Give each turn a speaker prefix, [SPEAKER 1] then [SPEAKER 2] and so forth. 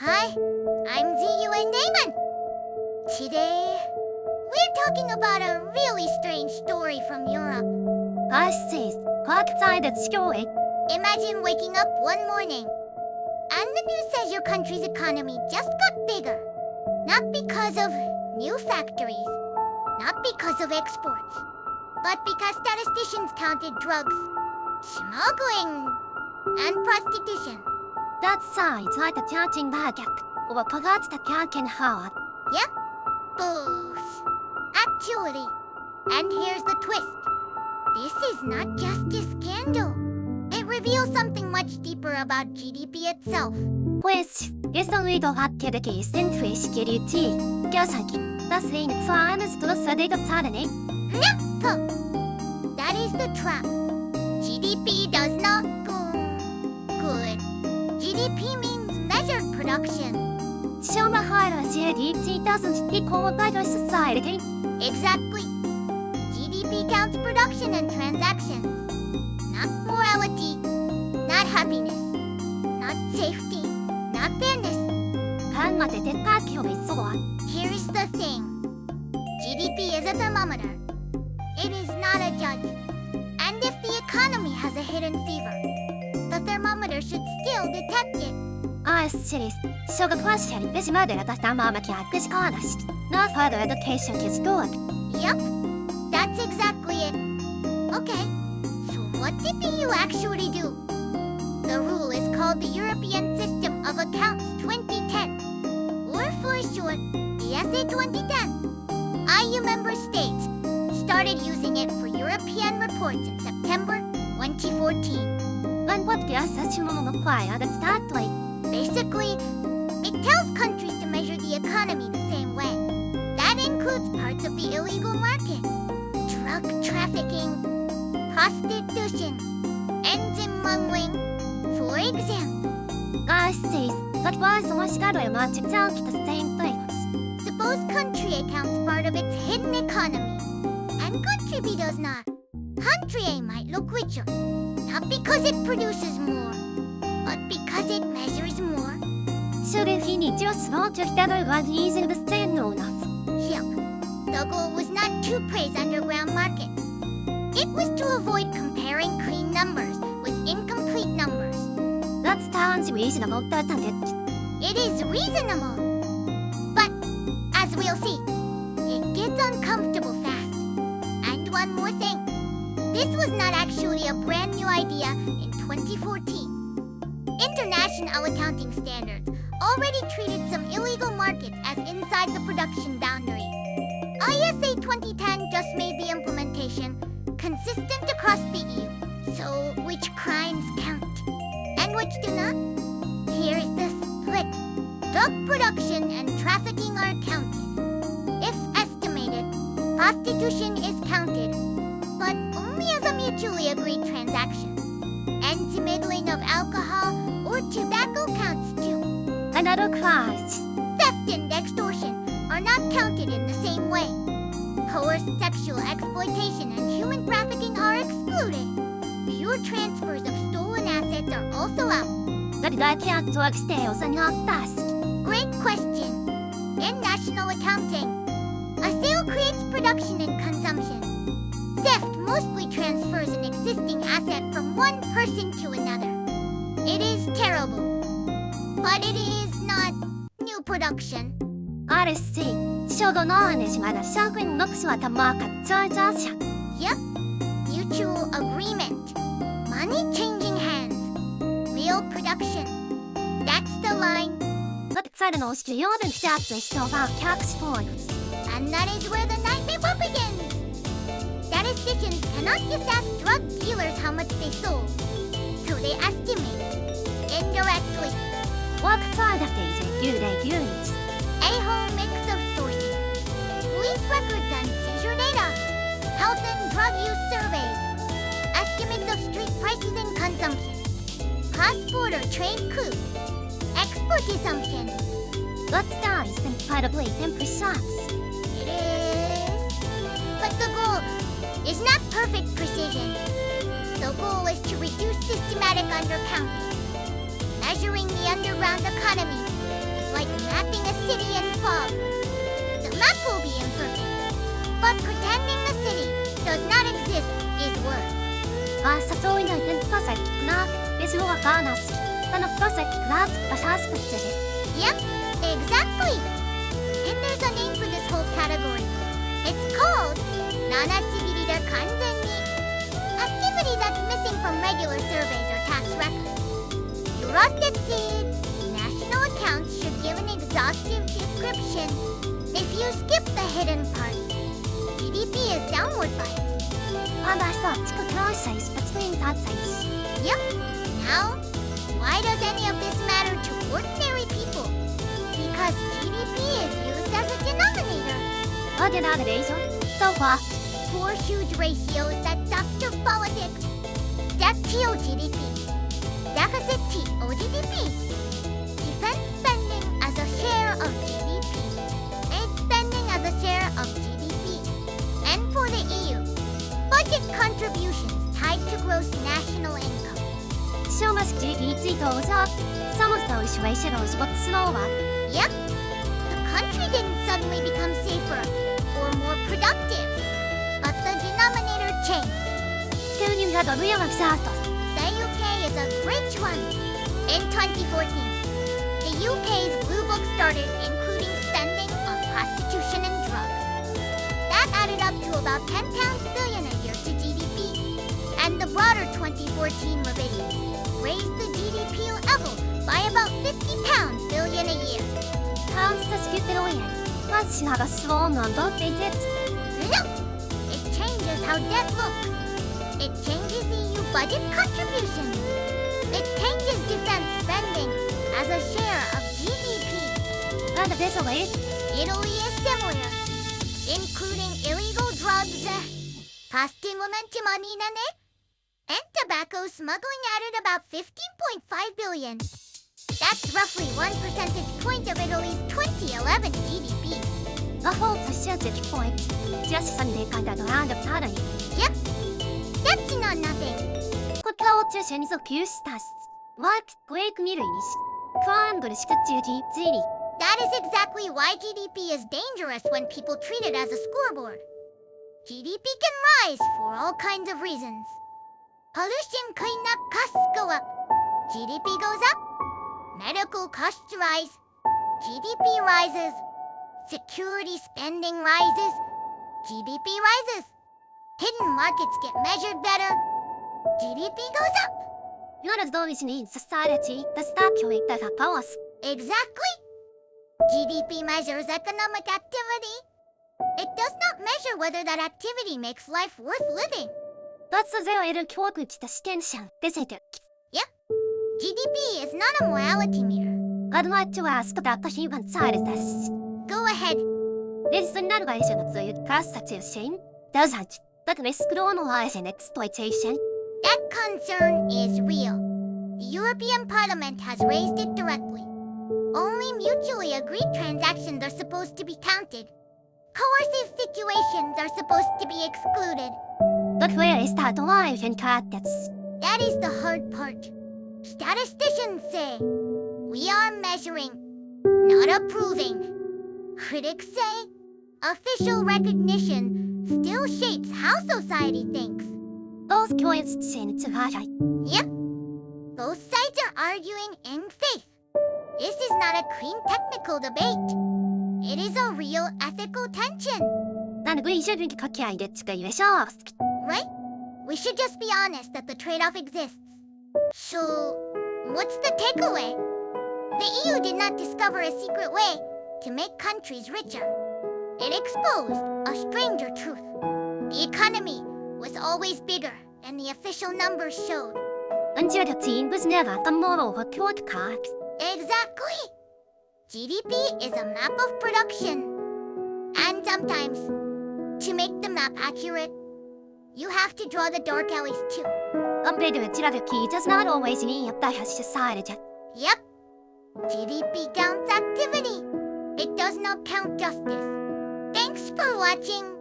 [SPEAKER 1] Hi, I'm ZUN Damon. Today, we're talking about a really strange story from Europe. Imagine waking up one morning, and the news says your country's economy just got bigger. Not because of new factories, not because of exports, but because statisticians counted drugs, smuggling, and prostitution.
[SPEAKER 2] That size like a charging bag or forgot the can hard.
[SPEAKER 1] Yep, both. Actually, and here's the twist. This is not just a scandal. It reveals something much deeper about GDP itself.
[SPEAKER 2] Pues, eso ido hatte det i sin fiskeriuti. Gasaki, das ring times to the tarne.
[SPEAKER 1] No! That is the trap. GDP does not go good. GDP means measured production.
[SPEAKER 2] Shomahara GDP doesn't equal better society.
[SPEAKER 1] Exactly. GDP counts production and transactions. Not morality, not happiness, not safety, not fairness. Here's the thing. GDP is a thermometer. It is not a judge. And if the economy has a hidden fever, the thermometer should still detect it.
[SPEAKER 2] No further education is good.
[SPEAKER 1] Yup, that's exactly it. Okay, so what did the EU actually do? The rule is called the European System of Accounts 2010, or for short, ESA 2010. EU member states started using it for European reports in September 2014.
[SPEAKER 2] And what does such require that startly?
[SPEAKER 1] Basically, it tells countries to measure the economy the same way. That includes parts of the illegal market, drug trafficking, prostitution, and smuggling, for example.
[SPEAKER 2] That was almost the same things.
[SPEAKER 1] Suppose country accounts part of its hidden economy, and country B does not. Country A might look richer, not because it produces more, but because it measures more.
[SPEAKER 2] So if he needs your small together was easy to say no enough.
[SPEAKER 1] Yep. The goal was not to praise underground markets. It was to avoid comparing clean numbers with incomplete numbers.
[SPEAKER 2] That sounds reasonable, doesn't it?
[SPEAKER 1] It is reasonable. But, as we'll see, it gets uncomfortable fast. And one more thing. This was not actually a brand new idea in 2014. International accounting standards already treated some illegal markets as inside the production boundary. ISA 2010 just made the implementation consistent across the EU. So, which crimes count and which do not? Here's the split. Drug production and trafficking are counted. If estimated, prostitution is counted, but only as a mutually agreed transaction. And smuggling of alcohol or tobacco counts too.
[SPEAKER 2] Another crimes.
[SPEAKER 1] Theft and extortion are not counted in the same way. Coerced sexual exploitation and human trafficking are excluded. Pure transfers of stolen assets are also out. Great question. In national accounting, a sale creates production and consumption. Theft mostly transfers an existing asset from one person to another. It is terrible, but it is not new production.
[SPEAKER 2] I see.
[SPEAKER 1] Yep, mutual agreement. Money changing hands. Real production. That's the line. And that is where the nightmare begins. Statisticians cannot just ask drug dealers how much they sold, so they estimate indirectly. A whole mix of sources. Police records and seizure data. Health and drug use surveys. Estimates of street prices and consumption. Cross-border trade clues. Export assumptions. It is. But the goal is not perfect precision. The goal is to reduce systematic undercounting. Measuring the underground economy work.
[SPEAKER 2] Sasoin den prosecgnat, visuaganas, and a prosecgnat bashaspastis.
[SPEAKER 1] Yep, exactly. And there's a name for this whole category. It's called non-activity der kanzenni. Activity that's missing from regular surveys or tax records. Eurostat said national accounts should give an exhaustive description. If you skip the hidden parts, GDP is downward biased. Yep. Now, why does any of this matter to ordinary people? Because GDP is used as a denominator. Four huge ratios that doctor politics. Debt to GDP. Deficit to GDP. Defense spending as a share of GDP. Aid spending as a share of GDP. And for the EU, budget contributions tied to gross national income. Yep. The country didn't suddenly become safer or more productive, but the denominator changed. The UK is a great one. In 2014, the UK's Blue Book started including spending on prostitution and drugs. That added up to about £10 billion a year to GDP, and the broader 2014 revision raised the GDP level by about £50 billion a year. No, it changes how debt looks. It changes EU budget contributions. It changes defense spending as a share of GDP. Italy is similar, including illegal drugs, and tobacco smuggling added about 15.5 billion. That's roughly 1 percentage point of Italy's 2011 GDP. Yep, that's not nothing. That is exactly why GDP is dangerous when people treat it as a scoreboard. GDP can rise for all kinds of reasons. Pollution cleanup costs go up. GDP goes up. Medical costs rise. GDP rises. Security spending rises. GDP rises. Hidden markets get measured better. GDP goes up. Exactly. GDP measures economic activity. It does not measure whether that activity makes life worth living. Yep. GDP is not a morality meter. Go ahead. That concern is real. The European Parliament has raised it directly. Only mutually agreed transactions are supposed to be counted. Coercive situations are supposed to be excluded. That is the hard part. Statisticians say, we are measuring, not approving. Critics say, official recognition still shapes how society thinks. Yep. Both sides are arguing in faith. This is not a clean technical debate. It is a real ethical tension. Right? We should just be honest that the trade-off exists. So, what's the takeaway? The EU did not discover a secret way to make countries richer. It exposed a stranger truth. The economy was always bigger than the official numbers showed. Exactly. GDP is a map of production. And sometimes, to make the map accurate, you have to draw the dark alleys too. Yep. GDP counts activity. It does not count justice. Thanks for watching.